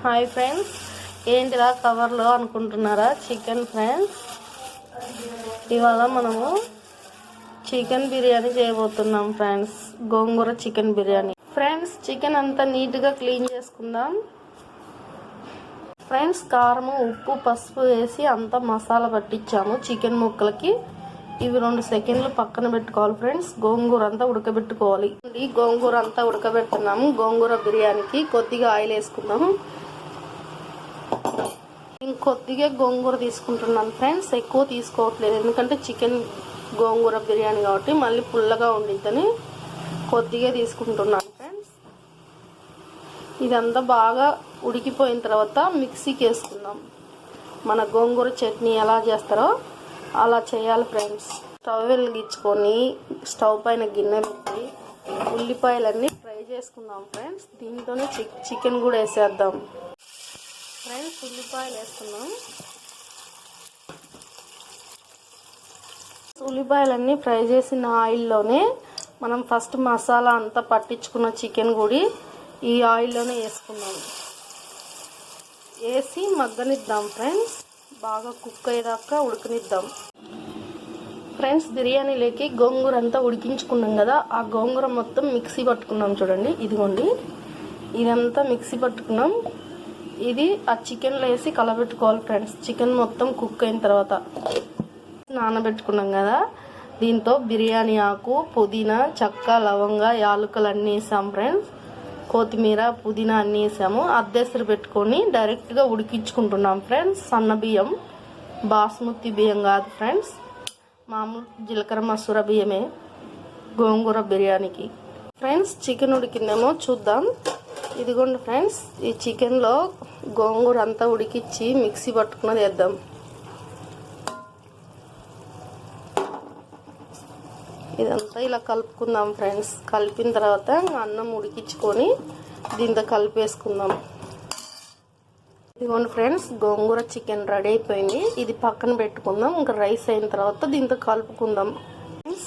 Hi friends, ఏంటిలా కవర్లో అనుకుంటున్నారా? Chicken friends, ఇవాళ మనము చికెన్ బిర్యానీ చేయబోతున్నాం ఫ్రెండ్స్. గోంగూర చికెన్ బిర్యానీ. ఫ్రెండ్స్, చికెన్ అంతా నీట్గా క్లీన్ చేసుకుందాం. ఫ్రెండ్స్, కారము, ఉప్పు, పసుపు వేసి అంతా మసాలా పట్టించాము చికెన్ ముక్కలకి. ఇవి 2 సెకండ్లు పక్కన పెట్టుకోవాలి ఫ్రెండ్స్. గోంగూర అంతా ఉడకబెట్టుకోవాలి. గోంగూర అంతా ఉడకబెడుతున్నాము. గోంగూర బిర్యానీకి కొద్దిగా ఆయిల్ వేసుకుందాము. ఇంకొద్దిగా గోంగూర తీసుకుంటున్నాను ఫ్రెండ్స్, ఎక్కువ తీసుకోవట్లేదు. ఎందుకంటే చికెన్ గోంగూర బిర్యానీ కాబట్టి మళ్ళీ పుల్లగా ఉండిద్దని కొద్దిగా తీసుకుంటున్నాను ఫ్రెండ్స్. ఇదంతా బాగా ఉడికిపోయిన తర్వాత మిక్సీకి వేసుకుందాం. మన గోంగూర చట్నీ ఎలా చేస్తారో అలా చేయాలి ఫ్రెండ్స్. స్టవ్ వెలిగించుకొని స్టవ్ పైన గిన్నె పెట్టి ఉల్లిపాయలన్నీ ఫ్రై చేసుకుందాం ఫ్రెండ్స్. దీంతోనే చికెన్ కూడా వేసేద్దాం ఫ్రెండ్స్. ఉల్లిపాయలు వేస్తున్నాం. ఉల్లిపాయలన్నీ ఫ్రై చేసిన ఆయిల్లోనే మనం ఫస్ట్ మసాలా అంతా పట్టించుకున్న చికెన్ కూడా ఈ ఆయిల్లోనే వేసుకుందాం. వేసి మగ్గనిద్దాం ఫ్రెండ్స్. బాగా కుక్ అయ్యేదాకా ఉడకనిద్దాం ఫ్రెండ్స్. బిర్యానీలోకి గోంగూర అంతా ఉడికించుకున్నాం కదా, ఆ గోంగూర మొత్తం మిక్సీ పట్టుకున్నాం చూడండి. ఇదిగోండి, ఇదంతా మిక్సీ పట్టుకున్నాం. ఇది ఆ చికెన్లో వేసి కలబెట్టుకోవాలి ఫ్రెండ్స్. చికెన్ మొత్తం కుక్ అయిన తర్వాత నానబెట్టుకున్నాం కదా, దీంతో బిర్యానీ ఆకు, పుదీనా, చెక్క, లవంగ, యాలకులు అన్నీ వేసాం ఫ్రెండ్స్. కొత్తిమీర, పుదీనా అన్నీ వేసాము. అద్దెసరు పెట్టుకొని డైరెక్ట్గా ఉడికించుకుంటున్నాం ఫ్రెండ్స్. సన్న బియ్యం, బాస్మతి బియ్యం కాదు ఫ్రెండ్స్, మామూలు జీలకర్ర మసూర బియ్యమే గోంగూర బిర్యానీకి. ఫ్రెండ్స్, చికెన్ ఉడికిందేమో చూద్దాం. ఇదిగోండి ఫ్రెండ్స్, ఈ చికెన్లో గోంగూర అంతా ఉడికించి మిక్సీ పట్టుకున్నది వేద్దాం. ఇదంతా ఇలా కలుపుకుందాం ఫ్రెండ్స్. కలిపిన తర్వాత అన్నం ఉడికించుకొని దీంతో కలిపేసుకుందాం. ఇదిగోండి ఫ్రెండ్స్, గోంగూర చికెన్ రెడీ అయిపోయింది. ఇది పక్కన పెట్టుకుందాం. ఇంకా రైస్ అయిన తర్వాత దీంతో కలుపుకుందాం.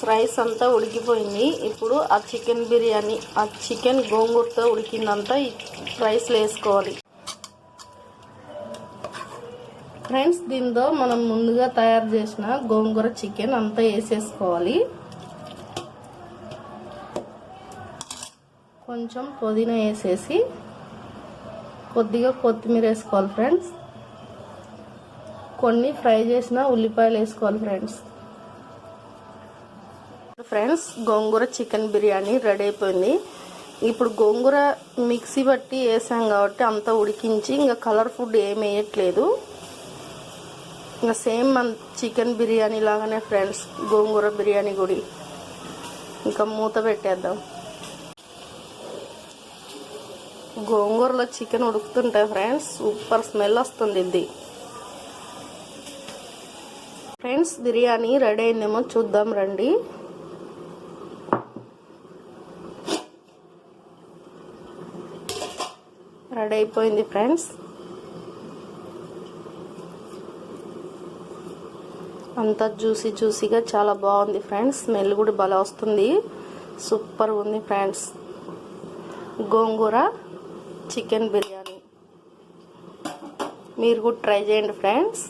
రైస్ అంతా ఉడికిపోయింది. ఇప్పుడు ఆ చికెన్ బిర్యానీ, ఆ చికెన్ గోంగూరతో ఉడికిందంతా ఈ రైస్లో వేసుకోవాలి ఫ్రెండ్స్. దీంతో మనం ముందుగా తయారు చేసిన గోంగూర చికెన్ అంతా వేసేసుకోవాలి. కొంచెం పుదీనా వేసేసి కొద్దిగా కొత్తిమీర వేసుకోవాలి ఫ్రెండ్స్. కొన్ని ఫ్రై చేసిన ఉల్లిపాయలు వేసుకోవాలి ఫ్రెండ్స్. ఫ్రెండ్స్, గోంగూర చికెన్ బిర్యానీ రెడీ అయిపోయింది. ఇప్పుడు గోంగూర మిక్సీ బట్టి వేసాం కాబట్టి అంతా ఉడికించి ఇంకా కలర్ ఫుడ్ ఏమి వేయట్లేదు. ఇంకా సేమ్ మన చికెన్ బిర్యానీ లాగానే ఫ్రెండ్స్ గోంగూర బిర్యానీ కూడా. ఇంకా మూత పెట్టేద్దాం. గోంగూరలో చికెన్ ఉడుకుతుంటాయి ఫ్రెండ్స్, సూపర్ స్మెల్ వస్తుంది ఇది. ఫ్రెండ్స్, బిర్యానీ రెడీ అయిందేమో చూద్దాం రండి. రెడీ అయిపోయింది ఫ్రెండ్స్. అంతా జ్యూసీగా చాలా బాగుంది ఫ్రెండ్స్. స్మెల్ కూడా భలే వస్తుంది. సూపర్ ఉంది ఫ్రెండ్స్ గోంగూర చికెన్ బిర్యానీ. మీరు కూడా ట్రై చేయండి ఫ్రెండ్స్.